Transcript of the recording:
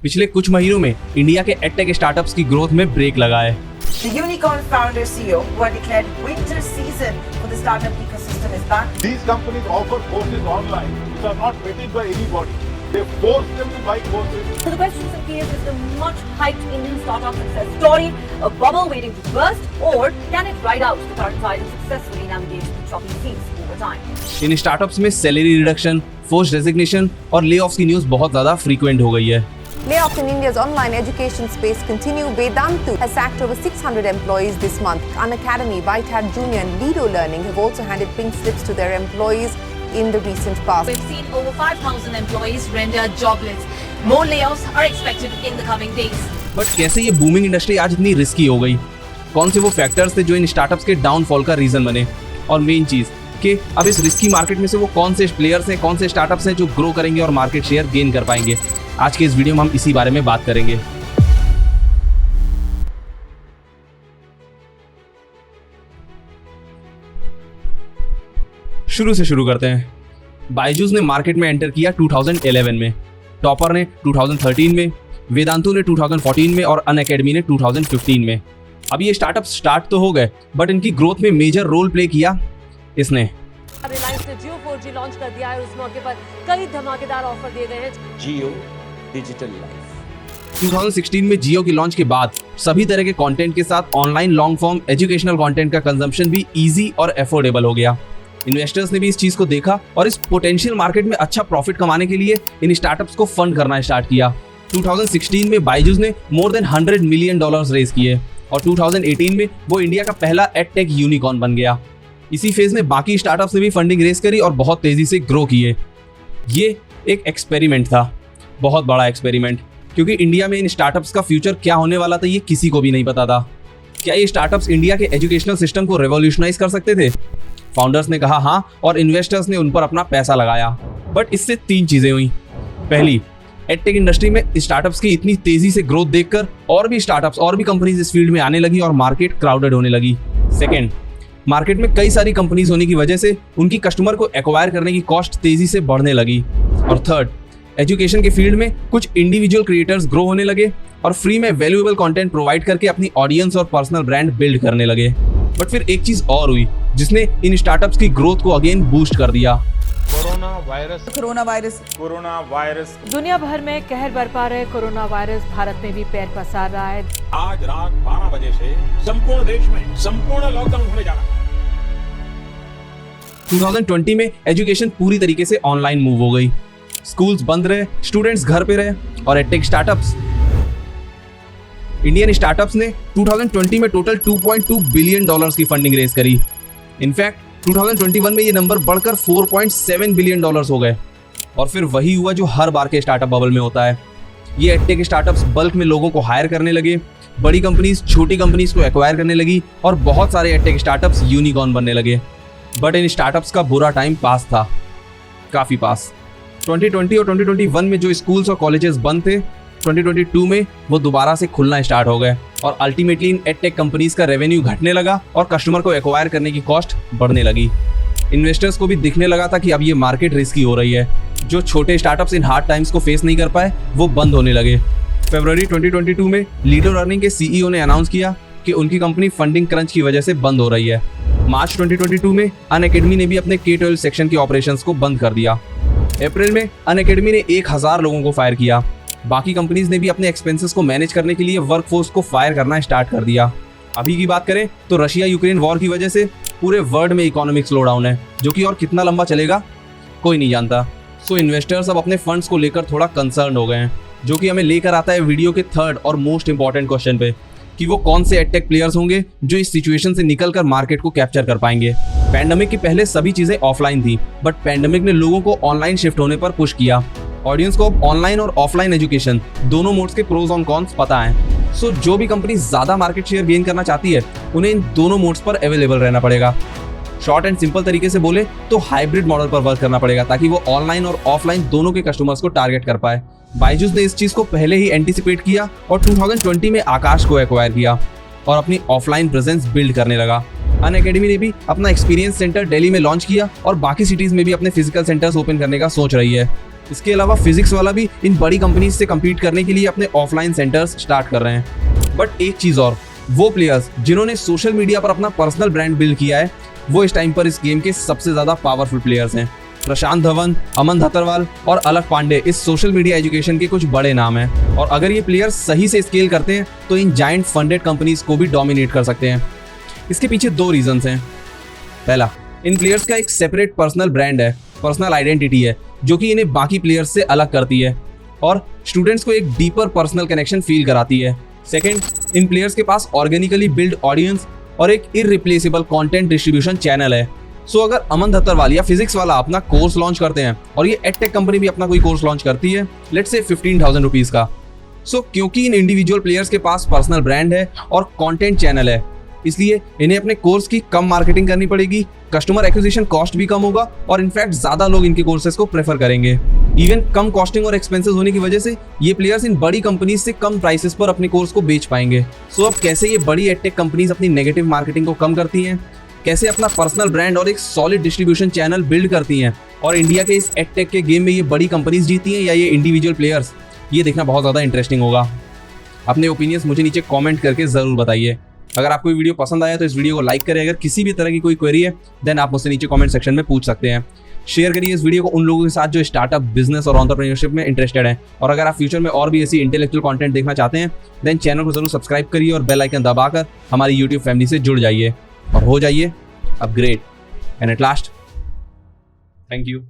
पिछले कुछ महीनों में इंडिया के एडटेक स्टार्टअप्स की ग्रोथ में ब्रेक लगा है। The Unicorn founder CEO who had declared winter season for the startup ecosystem is back. These companies offer courses online which are not vetted by anybody. They force them to buy courses. So the question, Sankir, is the much hyped Indian startup success story a bubble waiting to burst, or can it ride out the current tide and successfully navigate the choppy seas over time? In startups में salary reduction, forced resignation और ले offs की news बहुत ज्यादा frequent हो गई है। Layoffs in India's online education space continue. Vedantu has sacked over 600 employees this month. Unacademy, Vitat Junior and Lido Learning have also handed pink slips to their employees in the recent past. We've seen over 5,000 employees rendered jobless. More layoffs are expected in the coming days. But कैसे ये booming industry आज इतनी risky हो गई? कौन से वो factors थे जो इन स्टार्टअप्स के डाउनफॉल का रीजन बने? और मेन चीज कि अब इस रिस्की मार्केट में से वो कौन से प्लेयर्स हैं, कौन से स्टार्टअप्स हैं जो ग्रो करेंगे और मार्केट शेयर गेन कर पाएंगे? आज के इस वीडियो में हम इसी बारे में बात करेंगे। शुरू से शुरू करते हैं। बायजूस ने मार्केट में एंटर किया 2011 में, टॉपर ने 2013 में, वेदांतु ने 2014 में और अनअकैडमी ने 2015 में। अब ये स्टार्टअप स्टार्ट तो हो गए, बट इनकी ग्रोथ में मेजर रोल प्ले किया इसने। रिलायंस ने जियो 4G लॉन्च कर दिया है। उस मौके पर कई धमाकेदार ऑफर दिए गए हैं। जियो डिजिटल लाइफ 2016 में जियो की लॉन्च के बाद सभी तरह के कंटेंट के साथ online long form educational content का कंजम्पशन भी इजी और अफोर्डेबल हो गया। इन्वेस्टर्स ने भी इस चीज को देखा और इस पोटेंशियल मार्केट में अच्छा प्रॉफिट कमाने के लिए इन स्टार्टअप्स को फंड करना स्टार्ट किया। 2016 में बायजूस ने मोर देन $100 मिलियन रेज किए और 2018 में वो इंडिया का पहला एडटेक यूनिकॉर्न बन गया। इसी फेज में बाकी स्टार्टअप्स ने भी फंडिंग रेज करी और बहुत तेजी से ग्रो किए। ये एक एक्सपेरिमेंट था, बहुत बड़ा एक्सपेरिमेंट, क्योंकि इंडिया में इन स्टार्टअप्स का फ्यूचर क्या होने वाला था ये किसी को भी नहीं पता था। क्या ये स्टार्टअप्स इंडिया के एजुकेशनल सिस्टम को रेवोल्यूशनाइज कर सकते थे? फाउंडर्स ने कहा हाँ, और इन्वेस्टर्स ने उन पर अपना पैसा लगाया। बट इससे तीन चीजें हुई। पहली, एडटेक इंडस्ट्री में स्टार्टअप्स की इतनी तेजी से ग्रोथ देखकर और भी स्टार्टअप्स और भी कंपनीज इस फील्ड में आने लगी और मार्केट क्राउडेड होने लगी। सेकेंड, मार्केट में कई सारी कंपनीज होने की वजह से उनकी कस्टमर को एक्वायर करने की कॉस्ट तेजी से बढ़ने लगी। और थर्ड, एजुकेशन के फील्ड में कुछ इंडिविजुअल क्रिएटर्स ग्रो होने लगे और फ्री में वैल्यूएबल कंटेंट प्रोवाइड करके अपनी ऑडियंस और पर्सनल ब्रांड बिल्ड करने लगे। बट फिर एक चीज और हुई जिसने इन स्टार्टअप्स की ग्रोथ को अगेन बूस्ट कर दिया। कोरोना वायरस दुनिया भर में कहर बरपा रहे कोरोना वायरस भारत में भी पैर पसार रहा है। आज रात 12 बजे से संपूर्ण देश में संपूर्ण लॉकडाउन होने जा रहा है। 2020 में एजुकेशन पूरी तरीके से ऑनलाइन मूव हो गई। स्कूल्स बंद रहे, स्टूडेंट्स घर पे रहे और एडटेक स्टार्टअप्स, इंडियन स्टार्टअप्स ने 2020 में टोटल $2.2 बिलियन की फंडिंग रेज करी। इनफैक्ट 2021 में ये नंबर बढ़कर $4.7 बिलियन हो गए। और फिर वही हुआ जो हर बार के स्टार्टअप बबल में होता है। ये एडटेक स्टार्टअप्स बल्क में लोगों को हायर करने लगे, बड़ी कंपनीज छोटी कंपनीज को एक्वायर करने लगी और बहुत सारे एडटेक स्टार्टअप्स यूनिकॉर्न बनने लगे। बट इन स्टार्टअप्स का बुरा टाइम पास था, काफी पास। 2020 और 2021 में जो स्कूल्स और कॉलेजेस बंद थे, 2022 में वो दोबारा से खुलना स्टार्ट हो गए और अल्टीमेटली इन एडटेक कंपनीज का रेवेन्यू घटने लगा और कस्टमर को एक्वायर करने की कॉस्ट बढ़ने लगी। इन्वेस्टर्स को भी दिखने लगा था कि अब ये मार्केट रिस्की हो रही है। जो छोटे स्टार्टअप्स इन हार्ड टाइम्स को फेस नहीं कर पाए वो बंद होने लगे। फरवरी 2022 में लीडो लर्निंग के सीईओ ने अनाउंस किया कि उनकी कंपनी फंडिंग क्रंच की वजह से बंद हो रही है। मार्च 2022 में अनअकैडमी ने भी अपने K-12 सेक्शन की ऑपरेशंस को बंद कर दिया। अप्रैल में अनअकैडमी ने 1000 लोगों को फायर किया। बाकी कंपनीज ने भी अपने एक्सपेंसेस को मैनेज करने के लिए वर्कफोर्स को फायर करना स्टार्ट कर दिया। अभी की बात करें तो रशिया यूक्रेन वॉर की वजह से पूरे वर्ल्ड में इकोनॉमिक स्लोडाउन है, जो कि और कितना लंबा चलेगा कोई नहीं जानता। सो इन्वेस्टर्स अब अपने फंड्स को लेकर थोड़ा कंसर्न हो गए हैं, जो कि हमें लेकर आता है वीडियो के थर्ड और मोस्ट इंपॉर्टेंट क्वेश्चन पे कि वो कौन से एडटेक प्लेयर्स होंगे जो इस सिचुएशन से निकलकर मार्केट को कैप्चर कर पाएंगे। पैंडेमिक के पहले सभी चीजें ऑफलाइन थी, बट पैंडेमिक ने लोगों को ऑनलाइन शिफ्ट होने पर पुश किया। ऑडियंस को ऑनलाइन और ऑफलाइन एजुकेशन दोनों मोड्स के प्रोज और कॉन्स पता है। सो जो भी कंपनी ज्यादा मार्केट शेयर गेन करना चाहती है उन्हें इन दोनों मोड्स पर अवेलेबल रहना पड़ेगा। शॉर्ट एंड सिंपल तरीके से बोले तो हाइब्रिड मॉडल पर वर्क करना पड़ेगा ताकि वो ऑनलाइन और ऑफलाइन दोनों के कस्टमर्स को टारगेट कर पाए। बायजूस ने इस चीज को पहले ही एंटिसिपेट किया और 2020 में आकाश को एक्वायर किया और अपनी ऑफलाइन प्रेजेंस बिल्ड करने लगा। अनअकैडमी ने भी अपना एक्सपीरियंस सेंटर दिल्ली में लॉन्च किया और बाकी सिटीज में भी अपने फिजिकल सेंटर्स ओपन करने का सोच रही है। इसके अलावा फिजिक्स वाला भी इन बड़ी कंपनीज से कम्पीट करने के लिए अपने ऑफलाइन सेंटर्स स्टार्ट कर रहे हैं। बट एक चीज और, वो प्लेयर्स जिन्होंने सोशल मीडिया पर अपना पर्सनल ब्रांड बिल्ड किया है, वो इस टाइम पर इस गेम के सबसे ज्यादा पावरफुल प्लेयर्स हैं। प्रशांत धवन, अमन धतरवाल और अलक पांडे इस सोशल मीडिया एजुकेशन के कुछ बड़े नाम हैं, और अगर ये प्लेयर्स सही से स्केल करते हैं तो इन जायंट फंडेड कंपनीज को भी डोमिनेट कर सकते हैं। इसके पीछे 2 रीजंस हैं। पहला, इन प्लेयर्स का एक सेपरेट पर्सनल ब्रांड है, पर्सनल आइडेंटिटी है, जो कि इन्हें बाकी प्लेयर्स से अलग करती है और स्टूडेंट्स को एक डीपर पर्सनल कनेक्शन फील कराती है। सेकेंड, इन प्लेयर्स के पास ऑर्गेनिकली बिल्ड ऑडियंस और एक इररिप्लेसेबल कंटेंट डिस्ट्रीब्यूशन चैनल है। सो अगर अमन धतरवाल या फिजिक्स वाला अपना कोर्स लॉन्च करते हैं और ये एडटेक कंपनी भी अपना कोई कोर्स लॉन्च करती है, लेट्स से 15,000 रुपीज का, सो क्योंकि इन इंडिविजुअल प्लेयर्स के पास पर्सनल ब्रांड है और कंटेंट चैनल है, इसलिए इन्हें अपने कोर्स की कम मार्केटिंग करनी पड़ेगी, कस्टमर एक्विजिशन कॉस्ट भी कम होगा और इनफैक्ट ज्यादा लोग इनके कोर्सेज को प्रेफर करेंगे। इवन कम कॉस्टिंग और एक्सपेंसेस होने की वजह से ये प्लेयर्स इन बड़ी कंपनीज से कम प्राइसेस पर अपने कोर्स को बेच पाएंगे। सो अब कैसे ये बड़ी एडटेक कंपनीज अपनी नेगेटिव मार्केटिंग को कम करती हैं, कैसे अपना पर्सनल ब्रांड और एक सॉलिड डिस्ट्रीब्यूशन चैनल बिल्ड करती हैं, और इंडिया के इस एडटेक के गेम में ये बड़ी कंपनीज जीती हैं या ये इंडिविजुअल प्लेयर्स, ये देखना बहुत ज़्यादा इंटरेस्टिंग होगा। अपने ओपिनियंस मुझे नीचे कमेंट करके ज़रूर बताइए। अगर आपको ये वीडियो पसंद आया तो इस वीडियो को लाइक करें। अगर किसी भी तरह की कोई क्वेरी है देन आप मुझसे नीचे कमेंट सेक्शन में पूछ सकते हैं। शेयर करिए इस वीडियो को उन लोगों के साथ जो स्टार्टअप, बिजनेस और एंटरप्रेन्योरशिप में इंटरेस्टेड हैं। और अगर आप फ्यूचर में और भी ऐसी इंटेलेक्चुअल कंटेंट देखना चाहते हैं देन चैनल को जरूर सब्सक्राइब करिए और बेल आइकन दबाकर हमारी यूट्यूब फैमिली से जुड़ जाइए और हो जाइए upgrade. And at last, thank you.